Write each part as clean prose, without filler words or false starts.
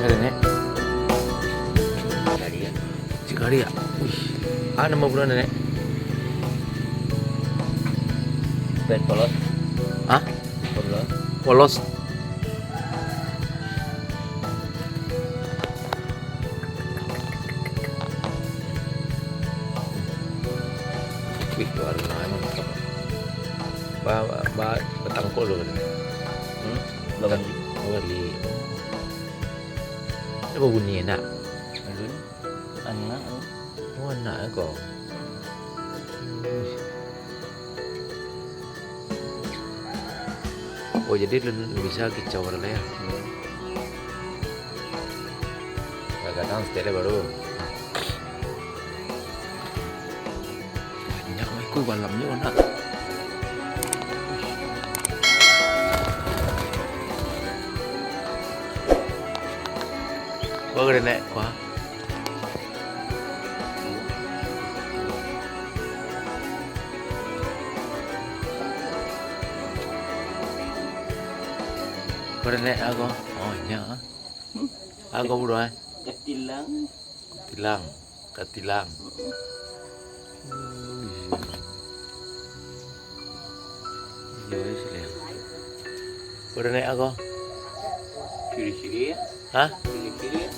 ada nek? Dari ya. Cikari ya. Wih. Ah nama bulan nek? Bed polos. Hah? Polos. Polos. Wih, warna emang mantap. Betangkol loh. Bagan. Bali. Apa bunyi nak? Alun. Anak. Oh, nak kau. Oh, jadi lu bisa kicau lah ya. Kadang setelah baru. Banyak ikut malamnya mana? Kau kena naik kau. Kau kena naik aku. Oh, nya. Aku berdua. Ketilang. Tilang, katilang. Yo, sila. Kau kena naik aku. Ciri-ciri ya. Hah? Ciri-ciri ya.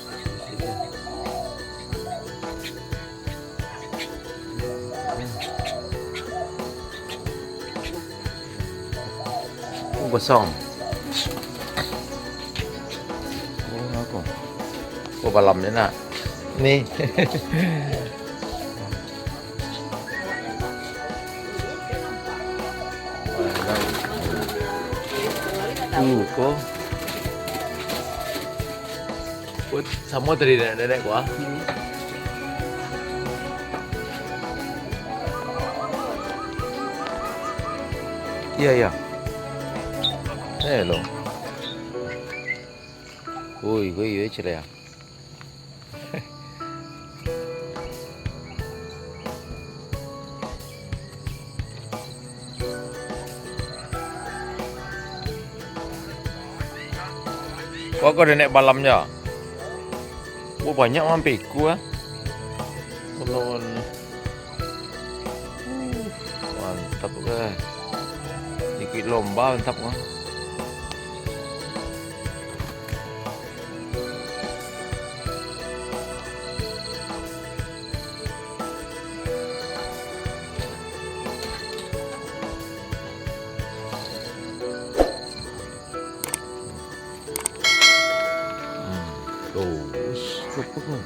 Oh, gosong. Oh, aku. Kau balamnya nak. Ni. Kau. Kau sama tadi nenek gua. Iya, iya. Hello. Ui, gue iya cerita. Kau ada naik balamnya? Oh, banyak mampiku ah. Ulun. Mantap guys. Ikut lomba mantap ah. Oh, apa kau?